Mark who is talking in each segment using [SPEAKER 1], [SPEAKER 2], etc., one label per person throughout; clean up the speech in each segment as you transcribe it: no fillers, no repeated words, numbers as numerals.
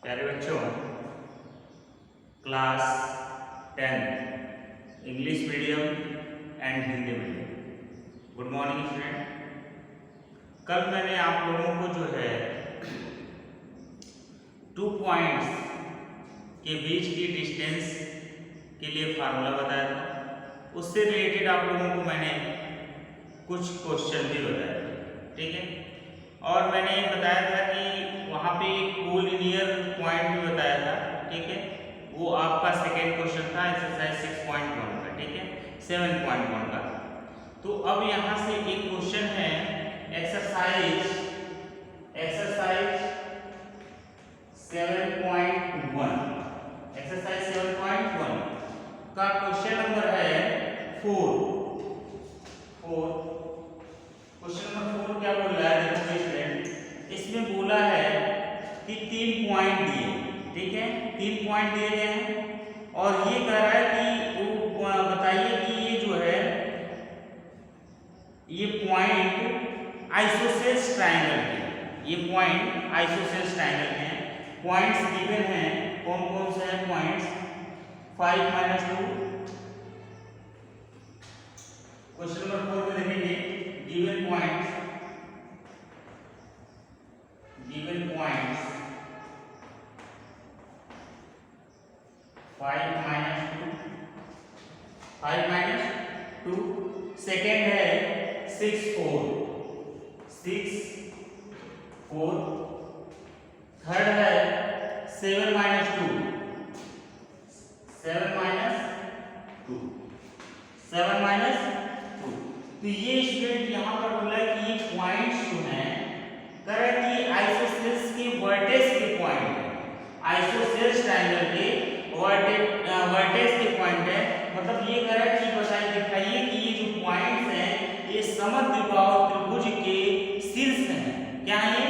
[SPEAKER 1] प्यारे बच्चों, class 10 English medium and Hindi medium, good morning student. कल मैंने आप लोगों को जो है 2 पॉइंट्स के बीच की डिस्टेंस के लिए फार्मूला बताया था। उससे रिलेटेड आप लोगों को मैंने कुछ क्वेश्चन भी बताया था, ठीक है। और मैंने ये बताया था कि वहाँ पे एक कोलिनियर पॉइंट भी बताया था, ठीक है। वो आपका सेकेंड क्वेश्चन था एक्सरसाइज 6.1 का, ठीक है, 7.1 का। तो अब यहाँ से एक क्वेश्चन है एक्सरसाइज 7.1, एक्सरसाइज 7.1 का क्वेश्चन नंबर है 4। क्वेश्चन नंबर 4 क्या बोल रहा है, देखो स्टूडेंट, इसमें बोला है कि 3 पॉइंट दिए, ठीक है, 3 पॉइंट दिए गए हैं और ये कह रहा है कि वो बताइए कि ये जो है ये पॉइंट आइसोसेल्स ट्रायंगल के, ये पॉइंट आइसोसेल्स ट्रायंगल के हैं। पॉइंट्स गिवन हैं, कौन कौन से हैं पॉइंट्स, 5 - 2। क्वेश्चन नंबर 4 में देखेंगे गिवन पॉइंट्स 5 - 2, सेकेंड है 6 4, थर्ड है 7 - 2, 7 - 2। तो ये स्टूडेंट यहाँ पर बोला है कि ये पॉइंट्स जो हैं करें कि आइसोसेल्स के वर्टेक्स के पॉइंट है, आइसोसेल्स ट्रायंगल के वर्टेक्स के पॉइंट है। मतलब ये कह रहा है कि बताइए, दिखाइए कि ये जो पॉइंट्स हैं ये समद्विबाहु त्रिभुज के शीर्ष हैं, क्या है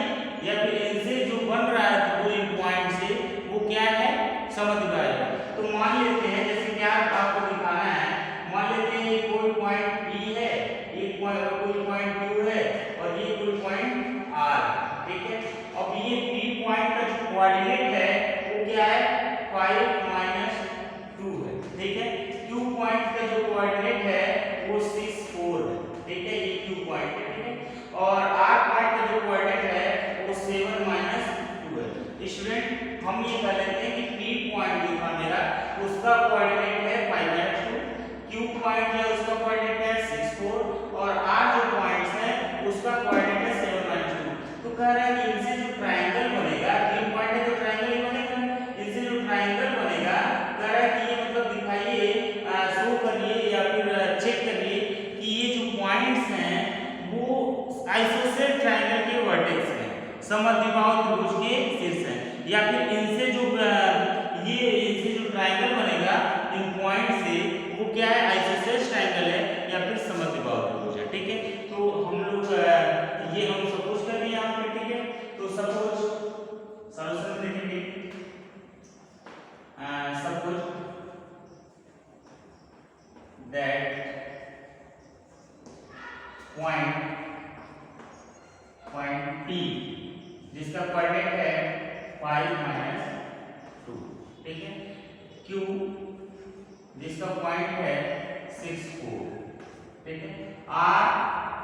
[SPEAKER 1] या फिर इनसे जो बन रहा है त्रिभुज पॉइंट से वो क्या है, समद्विबाहु। तो मान लेते हैं, जैसे क्या आपको दिखाना है, मान लेते हैं ये कोई पॉइंट P है, एक कोई पॉइंट Q है और ये कोई पॉइंट R, ठीक है। अब ये P पॉइंट का जो कोऑर्डिनेट है वो क्या है, 5 - 2 है, ठीक है। Q पॉइंट का जो कोऑर्डिनेट है वो 6 4 है, ठीक है, ये Q पॉइंट है, ठीक है। और R पॉइंट का जो कोऑर्डिनेट है वो 7 - 2 है। स्टूडेंट हम ये कह लेते हैं कि P पॉइंट जो था मेरा उसका कोऑर्डिनेट है 5 - 2, Q पॉइंट है उसका कोऑर्डिनेट है 6 4 और R जो पॉइंट्स है उसका कोऑर्डिनेट है 7 - 2। तो कह रहा है कि इनसे जो ट्रायंगल बनेगा, 3 पॉइंट है तो ट्रायंगल ही बनेगा, इनसे जो ट्रायंगल बनेगा कह रहा है कि ये मतलब दिखाइए, शो करिए या फिर चेक करिए कि ये जो पॉइंट्स हैं वो आइसोसेल ट्रायंगल के वर्टेक्स हैं, समद्विबाहु त्रिभुज के शीर्ष हैं, या फिर इनसे जो ट्रायंगल बनेगा इन पॉइंट से वो क्या है, आइसोसेल्स ट्रायंगल है या फिर समद्विबाहु त्रिभुज है, ठीक है। तो हम लोग ये हम सपोज कर रहे हैं यहाँ पे, ठीक है। तो सपोज सॉल्यूशन देखेंगे, सपोज दैट पॉइंट P जिसका कोऑर्डिनेट है 5 - 2, ठीक है, Q जिसका पॉइंट है 6 4, ठीक है, R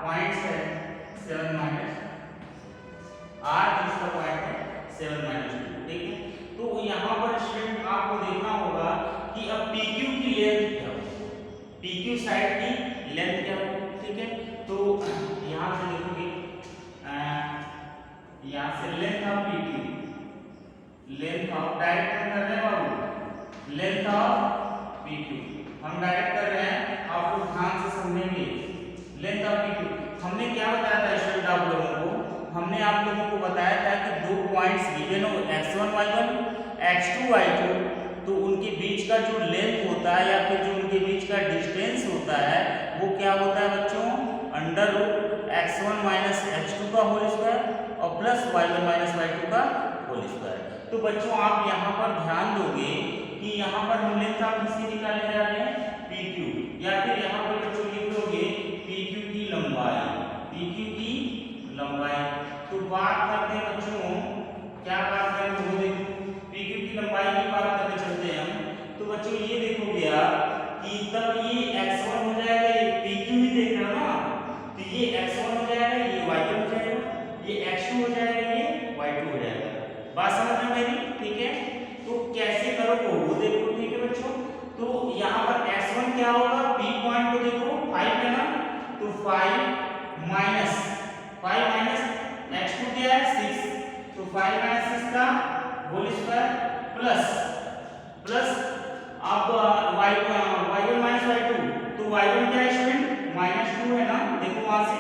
[SPEAKER 1] पॉइंट है 7 R जिसका पॉइंट है 7 - 2, ठीक है। तो यहाँ पर स्टूडेंट आपको देखना होगा कि अब PQ की लेंथ क्या हो, PQ साइड की लेंथ क्या हो, ठीक है। तो यहाँ से देखोगे, यहाँ से length of PQ, length of direct हम कर रहे हैं बाबू, लेंथ ऑफ PQ हम डायरेक्ट कर रहे हैं, आपको ध्यान से समझेंगे। लेंथ ऑफ PQ हमने क्या बताया था स्टूडेंट आप लोगों को, हमने आप लोगों को बताया था कि 2 पॉइंट्स गिवन हो, x1 y1 x2 y2, तो उनके बीच का जो लेंथ होता है या फिर जो उनके बीच का डिस्टेंस होता है वो क्या होता है बच्चों, √x1 - x2 का होल स्क्वायर और प्लस y1 - y2 का होल स्क्वायर। तो बच्चों आप यहाँ पर ध्यान दोगे कि यहाँ पर हम लेंथ ऑफ किसकी निकालने जा रहे हैं, PQ, या फिर यहाँ पर बच्चों लिख दोगे PQ की लंबाई। तो बात करते हैं बच्चों, क्या बात करें वो देखो, देखो वो देखो, ठीक है बच्चों। तो यहाँ पर x1 क्या होगा, p पॉइंट को देखो 5 है ना, तो 5 माइनस x2 क्या है 6, तो 5 माइनस 6 का होल स्क्वायर प्लस अब y1 माइनस y2, तो y1 क्या है स्टूडेंट -2 है ना, देखो वहां से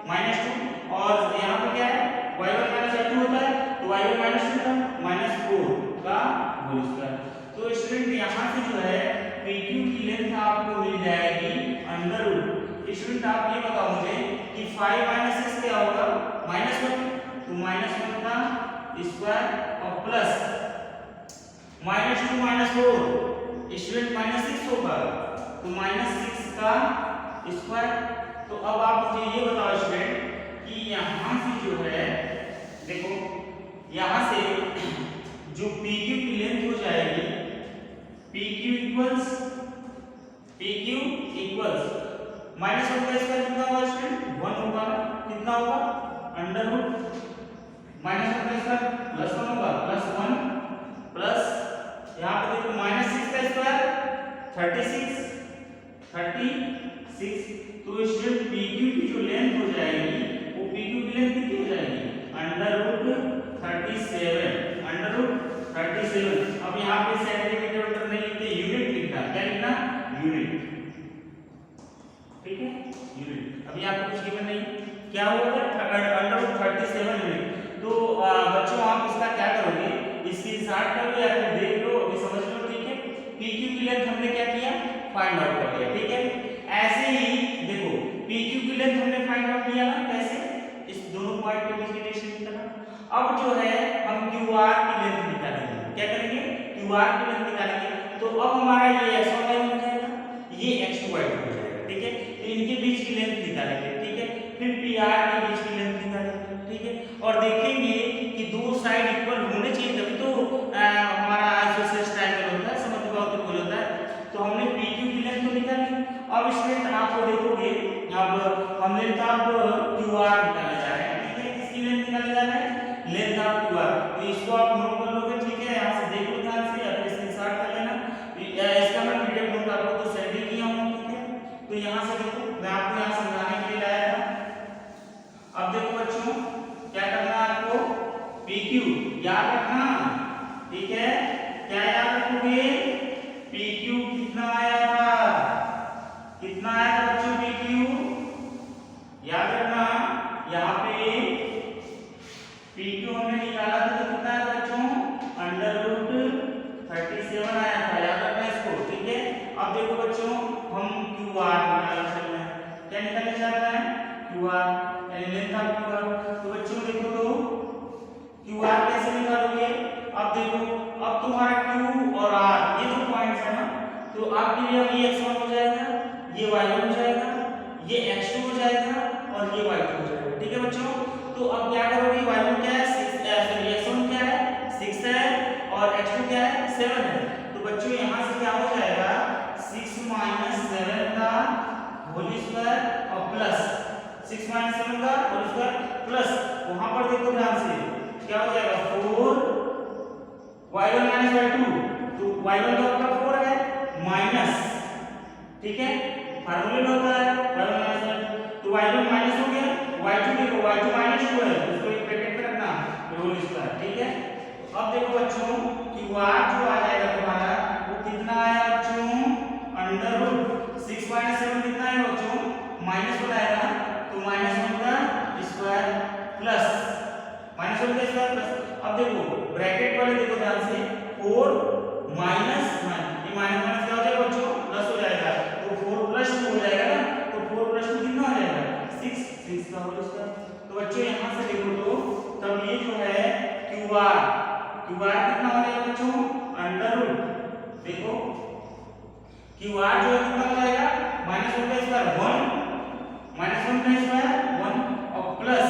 [SPEAKER 1] -2, और यहाँ पे क्या है y1 माइनस y2 होता है, तो y1 -2 था -4 का होल स्क्वायर। तो स्टूडेंट यहाँ से जो है PQ की लेंथ आपको मिल जाएगी अंडर रूट। स्टूडेंट आप ये बताओ मुझे कि 5 माइनस 6 क्या होगा, -1, तो -1 का स्क्वायर और प्लस -2 -4 स्टूडेंट -6 होगा, तो -6 का स्क्वायर। तो अब आप मुझे ये बताओ स्टूडेंट कि यहाँ से जो है देखो, यहाँ से जो PQ की लेंथ हो जाएगी, PQ इक्वल्स -1 का स्क्वायर कितना होगा स्टूडेंट 1 होगा, कितना होगा अंडर रूट -1 का स्क्वायर +1 होगा +1 प्लस यहाँ पे देखो -6 का स्क्वायर 36, तो स्टूडेंट PQ की जो लेंथ हो जाएगी वो PQ की लेंथ कितनी हो जाएगी अंडर रूट 37। अब यहाँ पे सेंटीमीटर मीटर नहीं लिखते, यूनिट लिखना, क्या लिखना यूनिट, ठीक है यूनिट। अभी आपको कुछ गिवन नहीं, क्या होगा अंडर रूट 37 यूनिट। तो बच्चों आप इसका क्या करोगे, इसकी स्टार्ट कर लो या फिर देख लो, अभी समझ लो, ठीक है। PQ की लेंथ हमने क्या किया फाइंड आउट कर लिया, ठीक है। ऐसे ही देखो PQ की लेंथ हमने फाइंड आउट किया ना, कैसे, इस दोनों पॉइंट के बीच की डिस्टेंस निकाला। अब जो है हम QR की लेंथ निकालेंगे, क्या करेंगे QR की लेंथ निकालेंगे। तो अब हमारा ये x1 y1 हो जाएगा, ये x2 y2 हो जाएगा, ठीक है। तो इनके बीच की लेंथ निकालेंगे, ठीक है। फिर PR के बीच की लेंथ निकालेंगे, ठीक है। और देखेंगे कि दो साइड इक्वल होने चाहिए, तभी तो हमारा आइसोसेलेस ट्रायंगल होता है, समद्विबाहु होता है। तो हमने PQ की लेंथ तो निकाली। अब स्टूडेंट आपको देखोगे, अब हम लेंथ ऑफ QR निकालने जा रहे हैं, ठीक है। किसकी लेंथ निकालने जा रहे हैं, लेंथ ऑफ QR। तो इसको आप नोट कर लोगे, ठीक है। यहाँ से देख लो ध्यान से या फिर स्क्रीनशॉट कर लेना, इसका मैं पीडीएफ नोट आपको तो सेंड ही किया हूँ, ठीक है। तो यहाँ से देखो मैं आपको यहाँ समझाने के लिए लाया था। अब देखो बच्चों क्या करना है आपको, PQ याद रखना, ठीक है। क्या याद रखोगे, PQ कितना आया था, कितना आया था बच्चों PQ, याद रखना। यहाँ पे PQ हमने निकाला था, तो कितना आया बच्चों अंडर रूट 37 आया था, याद रखना इसको, ठीक है। अब देखो बच्चों हम QR निकालना चल रहे हैं, क्या निकालने जा रहे हैं QR यानी लेंथ ऑफ QR। तो बच्चों देखो तो QR कैसे निकालोगे, अब देखो अब तुम्हारा Q और R ये दो पॉइंट्स है ना, तो आपके लिए ये x1 हो जाएगा, ये y1 हो जाएगा, ये x2 हो जाएगा और ये y2 हो जाएगा, ठीक है बच्चों। तो अब क्या करोगे, y1 क्या है 6, सॉरी x1 क्या है 6 है और x2 क्या है 7 है। तो बच्चों यहाँ से क्या हो जाएगा 6 - 7 का होल स्क्वायर और प्लस 6 - 7 का होल स्क्वायर प्लस वहां पर देखो ध्यान से क्या हो जाएगा 4 y1 - y2, तो y1 का मतलब 4 है माइनस, ठीक है फार्मूले में होता है y1 - y2, तो y1 माइनस हो गया, y2 देखो y2 -2 है, उसको एक ब्रैकेट में रखना होल स्क्वायर, ठीक है। अब देखो बच्चों कि y जो आ जाएगा तुम्हारा वो कितना आया बच्चों अंडर रूट 6 - 7 कितना है बच्चों -1 आएगा, तो -1 का स्क्वायर प्लस -1 का स्क्वायर प्लस। अब देखो ब्रैकेट वाले देखो ध्यान से 4 माइनस 1, ये माइनस क्या हो जाएगा बच्चों प्लस हो जाएगा, तो 4 + 2 हो जाएगा ना, तो 4 + 2 कितना हो जाएगा 6 का होल स्क्वायर। तो बच्चों यहाँ से देखो तो तब ये जो है QR कितना हो जाएगा बच्चों अंडर रूट, देखो QR जो है कितना हो जाएगा -1 का स्क्वायर 1, -1 का स्क्वायर 1 और प्लस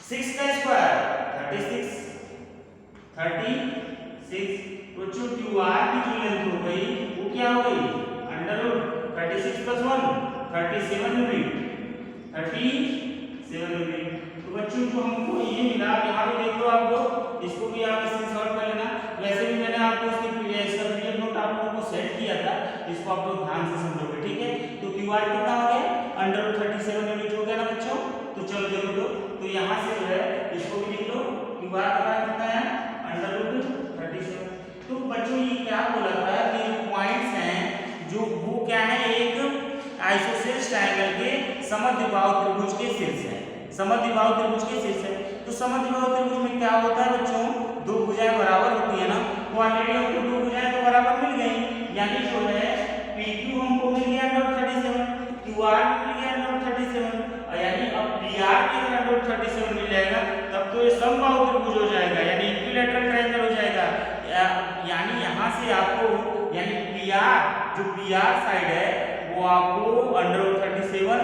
[SPEAKER 1] 6 का स्क्वायर 36, बच्चों QR की जो लेंथ हो गई वो क्या हो गई अंडर रूट 36 + 1 37 यूनिट, 37 यूनिट। तो बच्चों जो हमको ये मिला, यहाँ पे देख लो आपको, इसको भी आप स्क्रीनशॉट कर लेना। वैसे भी मैंने आपको बार का मान कितना है √37। तो बच्चों ये क्या बोला था कि जो पॉइंट्स हैं जो वो क्या है एक आइसोसेलेस ट्रायंगल के समद्विबाहु त्रिभुज के शीर्ष है, समद्विबाहु त्रिभुज के शीर्ष है। तो समद्विबाहु त्रिभुज में क्या होता है बच्चों, दो भुजाएं बराबर होती है ना, तो ऑलरेडी हमको दो भुजाएं तो बराबर मिल गई, यानी जो है PQ हमको मिल गया √37, QR मिल गया √37, और यानी अब PR भी अगर √37 मिल जाएगा तब तो ये समबाहु त्रिभुज हो जाएगा, यानी इक्विलैटरल ट्रायंगल हो जाएगा। यानी यहाँ से आपको यानी PR जो PR साइड है वो आपको √37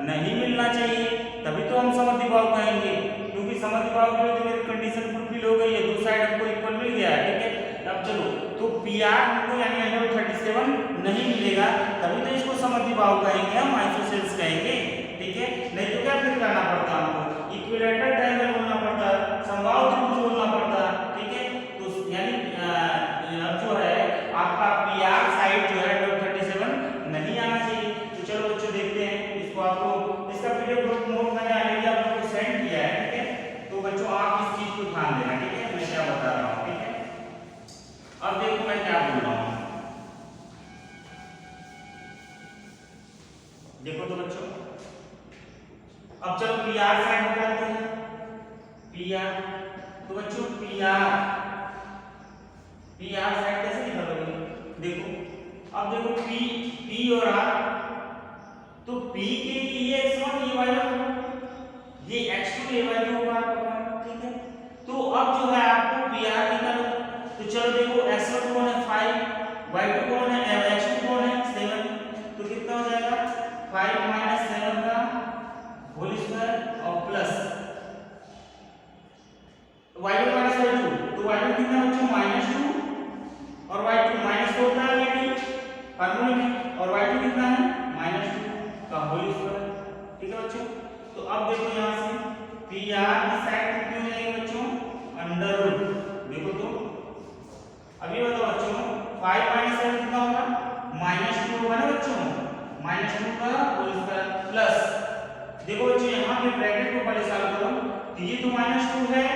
[SPEAKER 1] नहीं मिलना चाहिए, तभी तो हम समद्विबाहु कहेंगे, क्योंकि समद्विबाहु के लिए तो मेरी कंडीशन फुलफिल हो गई है, दो साइड हमको इक्वल मिल गया है, ठीक है। अब चलो तो PR हमको यानी √37 नहीं मिलेगा, तभी तो इसको समद्विबाहु कहेंगे, हम आइसोसेल्स कहेंगे, ठीक है। नहीं तो क्या फिर करना पड़ता हमको, इक्विलैटरल ट्रायंगल बोलना पड़ता, समबाहु त्रिभुज बोलना पड़ता, ठीक है। तो यानी अब जो है आपका PR साइड जो है √37 नहीं आना चाहिए। तो चलो बच्चों देखते हैं इसको, आपको इसका PDF नोट मैंने ऑलरेडी आप लोगों को सेंड किया है, ठीक है। तो बच्चों आप इस चीज को ध्यान देना, ठीक है, मैं क्या बता रहा हूँ, ठीक है। अब देखो मैं क्या बोल रहा हूँ, देखो तो बच्चों अब चलो PR साइड निकालते हैं, PR, तो बच्चों PR साइड कैसे निकालोगे, देखो अब देखो P और R, तो P के लिए ये x1 ये y1 ये x2 ये y2 होगा, ठीक है। तो अब जो है आपको PR निकालो, तो चलो देखो x1 कौन है 5, y2 कौन है, x2 कौन है 7, तो कितना हो जाएगा 5 - 7 का होल स्क्वायर और प्लस y1 - y2, तो y1 कितना बच्चों -2 और y2 -2 होता है यानी फार्मूले में, और y2 कितना है -2 का होल स्क्वायर, ठीक है बच्चों। तो अब देखो यहाँ से PR की साइड कितनी हो जाएगी बच्चों √, देखो तो अभी बताओ बच्चों 5 - 7 कितना होगा -2 होगा ना बच्चों, -2 का होल स्क्वायर प्लस, देखो बच्चों यहाँ पे ब्रैकेट को पहले सॉल्व करो, तो ये तो -2 है,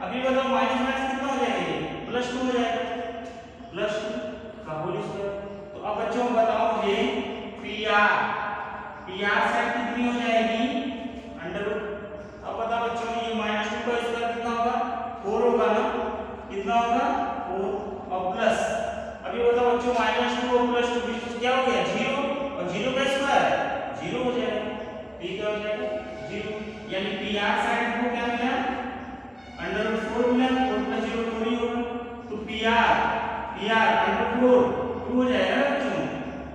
[SPEAKER 1] अभी बताओ माइनस कितना हो जाएगा, ये +2 हो जाएगा, +2 का होल स्क्वायर। तो अब बच्चों बताओ ये PR साइड कितनी हो जाएगी √, अब बताओ बच्चों ये -2 का स्क्वायर कितना होगा 4 होगा ना, कितना होगा 4 और प्लस, अभी बताओ बच्चों -2 और +2 बीच में क्या हो गया 0, और 0 का स्क्वायर 0 हो जाएगा, ठीक है, हो जाएगा 0, यानी PR साइड को क्या मिला √4 मिला, 4 + 0 4 ही होगा, तो PR √4 2 हो जाएगा ना बच्चों,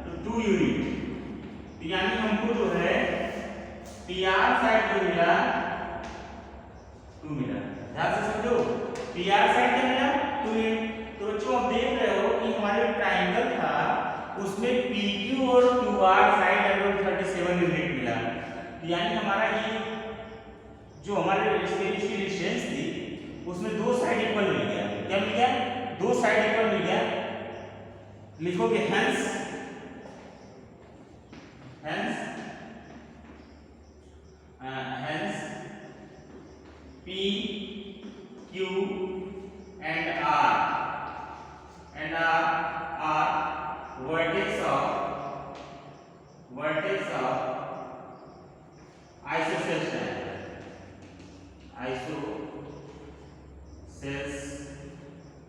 [SPEAKER 1] तो 2 यूनिट, तो यानी हमको जो है PR साइड जो मिला 2 मिला, ध्यान से समझो, PR साइड क्या मिला 2 यूनिट। तो बच्चों आप देख रहे हो कि हमारे ट्रायंगल था उसमें PQ और QR साइड √37 यूनिट मिला, तो यानी हमारा ये जो हमारे इसकी डिस्टेंस थी उसमें दो साइड इक्वल मिल गया, क्या मिल गया, दो साइड इक्वल मिल गया, लिखोगे hence P Q and R are vertex of isosceles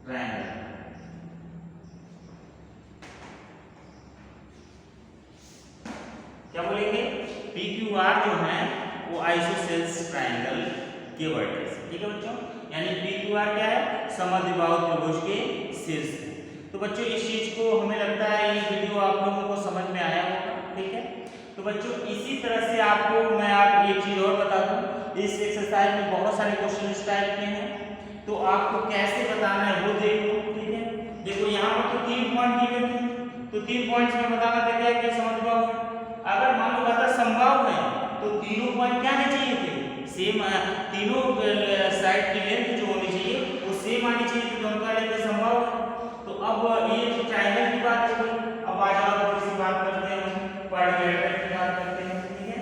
[SPEAKER 1] triangle, क्या बोलेंगे PQR जो है वो आइसोसेल्स ट्रायंगल के वर्टेक्स, ठीक है बच्चों, यानी PQR क्या है समद्विबाहु त्रिभुज के शीर्ष। तो बच्चों इस चीज को हमें लगता है ये वीडियो आप लोगों को समझ में आया होगा, ठीक है। तो बच्चों इसी तरह से आपको मैं आप एक चीज और बता दूं, इस एक्सरसाइज में बहुत सारे क्वेश्चन इस टाइप के हैं, तो आपको कैसे बताना है वो देख लो, ठीक है। देखो यहाँ पर तो 3 पॉइंट दिए थे, तो 3 पॉइंट्स में बताना था क्या क्या समद्विबाहु है, अगर मान लो अगर समबाहु है तो तीनों पॉइंट क्या आने चाहिए थे सेम, तीनों साइड की लेंथ जो होनी चाहिए वो सेम आनी चाहिए, तो दोनों का लेंथ समबाहु है। तो अब ये तो ट्रायंगल की बात हो गई, अब आ जाओ किसी बात करते हैं हम क्वाड्रिलेटरल की बात करते हैं, ठीक है।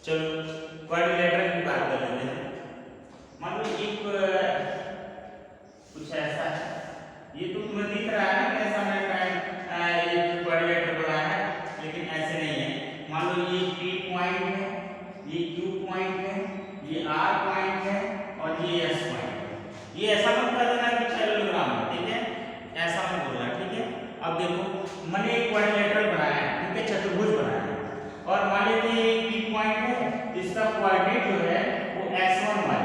[SPEAKER 1] चलो क्वाड्रिलेटरल की बात कर लेते हैं। मान लो एक कुछ ऐसा है, ये तो तुम्हें दिख रहा है ना कैसा मैं एक क्वाड्रिलेटरल बनाया है, लेकिन ऐसे नहीं है। मान लो ये P पॉइंट है, ये Q पॉइंट है, ये R पॉइंट है और ये S पॉइंट है। ये ऐसा मत कर देना कि पैरेललोग्राम है, ठीक है, ऐसा मत बोलना, ठीक है। अब देखो मैंने एक क्वाड्रिलेटरल बनाया है, ठीक है, चतुर्भुज बनाया है, और मान लीजिए ये P पॉइंट है, इसका कोऑर्डिनेट जो है वो x1y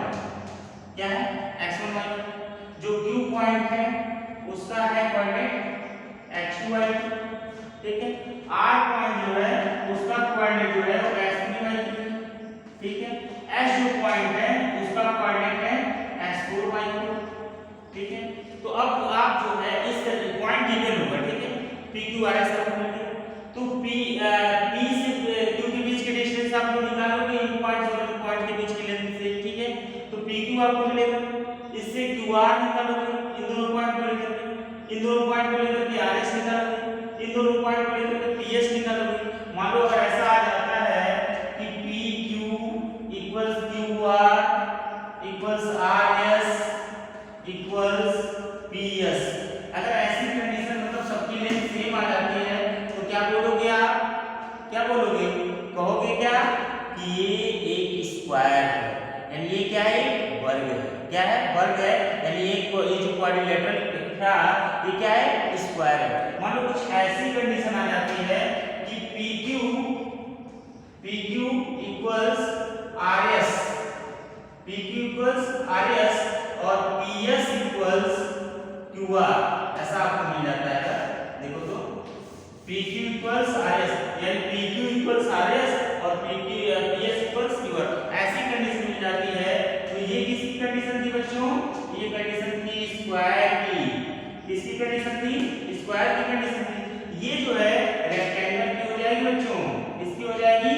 [SPEAKER 1] क्या है, x1y। जो Q पॉइंट है उसका है कोऑर्डिनेट x2y, ठीक है। R पॉइंट जो है उसका कोऑर्डिनेट जो है वो x3y, ठीक है। S जो पॉइंट है उसका कोऑर्डिनेट है x4y, ठीक है। तो अब आप जो है इस पॉइंट गिवन होगा, ठीक है, PQRS का मिल गया, तो P से Q के बीच के डिस्टेंस आप लोग निकालोगे इन पॉइंट्स और इन पॉइंट के बीच की लेंथ से, ठीक है। तो PQ आपको मिलेगा, इससे QR निकालोगे इन दोनों पॉइंट को लेकर के, इन दोनों पॉइंट को लेकर के RS निकालोगे, इन दोनों पॉइंट को लेकर के PS निकालोगे। मान लो अगर ऐसा आ जाता है कि PQ equals QR equals RS equals PS, अगर ऐसी कंडीशन मतलब सबकी लेंथ सेम आ जाती है तो क्या बोलोगे आप, क्या बोलोगे, कहोगे क्या कि ये एक स्क्वायर है, यानी ये क्या है, वर्ग है, क्या है, वर्ग है, यानी ये जो क्वाड्रिलेटरल था ये क्या है, स्क्वायर है। मान लो कुछ ऐसी कंडीशन आ जाती है कि PQ equals RS, PQ equals RS और PS इक्वल्स QR, ऐसा आपको मिल जाता है। देखो तो PQ इक्वल्स RS यानी PQ इक्वल्स RS और PS इक्वल्स QR, ऐसी कंडीशन मिल जाती है। तो ये किसकी कंडीशन थी बच्चों, ये कंडीशन थी स्क्वायर की, किसकी कंडीशन थी, स्क्वायर की कंडीशन थी। ये जो है रेक्टेंगल की हो जाएगी बच्चों, इसकी हो जाएगी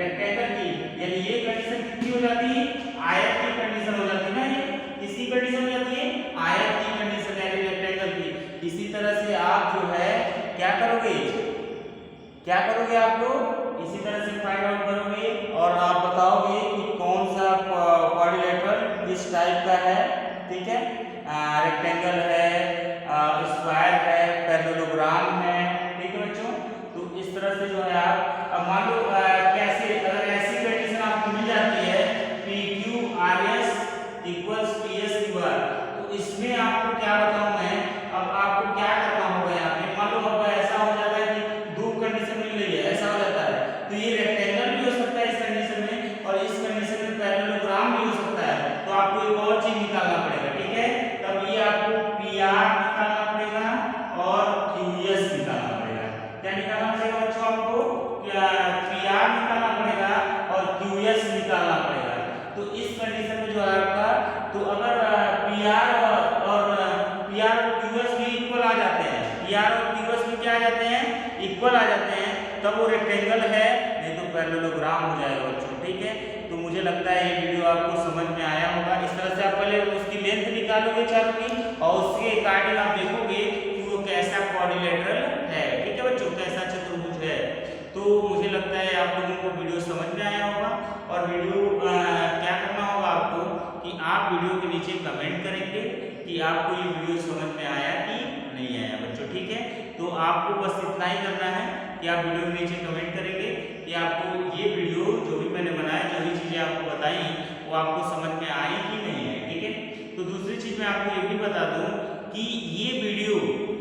[SPEAKER 1] रेक्टेंगल की, यानी ये कंडीशन कितनी हो जाती है, आयत की कंडीशन हो जाती है ना, ये किसकी कंडीशन हो जाती है, आयत की कंडीशन यानी रेक्टेंगल की। इसी तरह से आप जो है क्या करोगे, क्या करोगे आप लोग इसी तरह से फाइंड आउट करोगे और आप बताओगे कि कौन सा क्वाड्रिलेटरल किस टाइप का है, ठीक है, रेक्टेंगल है, स्क्वायर है, पैरेललोग्राम है, ठीक है बच्चों। तो इस तरह से जो है आप अब मान लो कैसे, अगर ऐसी कंडीशन आपको मिल जाती है PQRS इक्वल्स PSQR, तो इसमें आपको क्या बताऊं मैं, अब आपको क्या करना होगा यहाँ पे, मान लो अब ऐसा हो जाता है कि दो कंडीशन मिल रही है, ऐसा हो जाता है, तो ये रेक्टेंगल भी हो सकता है इस कंडीशन में और इस कंडीशन में पैरेललोग्राम भी हो सकता है। तो आपको एक और चीज निकालना पड़ेगा, ठीक है, तब ये आपको PR निकालना पड़ेगा और QS निकालना पड़ेगा। क्या निकालना पड़ेगा बच्चों, आपको PR निकालना पड़ेगा और QS निकालना पड़ेगा। तो इस कंडीशन में जो है आपका, तो अगर PR और QS भी इक्वल आ जाते हैं, PR और QS भी क्या आ जाते हैं, इक्वल आ जाते हैं, तब वो रेक्टेंगल है, नहीं तो पैरेललोग्राम हो जाएगा बच्चों, ठीक है। तो मुझे लगता है ये वीडियो आपको समझ में आया होगा। इस तरह से आप पहले उसकी लेंथ निकालोगे चारों की और उसके अकॉर्डिंग आप देखोगे कि वो कैसा क्वाड्रिलेटरल है, ठीक है बच्चों, कैसा चतुर्भुज है। तो मुझे लगता है आप लोगों को वीडियो समझ में आया होगा और वीडियो क्या करना होगा आपको कि आप वीडियो के नीचे कमेंट करेंगे कि आपको ये वीडियो समझ में आया कि नहीं आया बच्चों, ठीक है। तो आपको बस इतना ही करना है कि आप वीडियो के नीचे कमेंट करेंगे कि आपको ये वीडियो जो भी मैंने बनाया, जो भी चीज़ें आपको बताई वो आपको समझ में आई कि नहीं आई, ठीक है। तो दूसरी चीज़ मैं आपको ये भी बता दूँ कि ये वीडियो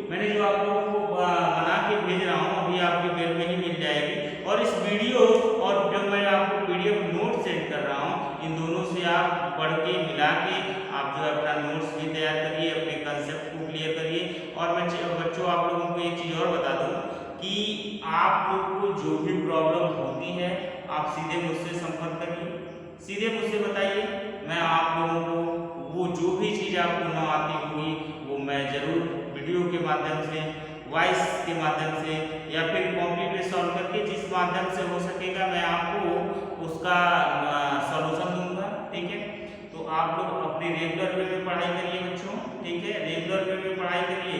[SPEAKER 1] मैंने जो आप लोगों को बना के भेज रहा हूँ अभी आपके मेल में ही मिल जाएगी, और इस वीडियो और जब मैं आपको PDF नोट सेंड कर रहा हूँ, इन दोनों से आप पढ़ के मिला के आप जो है अपना नोट्स भी तैयार करिए, अपने कंसेप्ट को क्लियर करिए। और मैं बच्चों आप लोगों को एक चीज़ और बता दूँ कि आप लोग को जो भी प्रॉब्लम होती है आप सीधे मुझसे संपर्क करिए, सीधे मुझसे बताइए, मैं आप लोगों को वो जो भी चीज़ आपको न आती होगी वो मैं ज़रूर वीडियो के माध्यम से, वॉइस के माध्यम से या फिर कॉपी पे सॉल्व करके जिस माध्यम से हो सकेगा मैं आपको उसका सॉल्यूशन दूंगा, ठीक है। तो आप लोग अपने रेगुलर वे में पढ़ाई करिए बच्चों, ठीक है, रेगुलर वे में पढ़ाई करिए,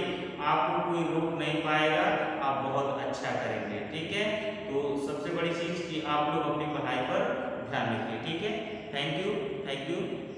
[SPEAKER 1] आपको कोई रोक नहीं पाएगा, आप बहुत अच्छा करेंगे, ठीक है। तो सबसे बड़ी चीज़ कि आप लोग अपनी पढ़ाई पर ध्यान रखिए, ठीक है। Thank you, thank you.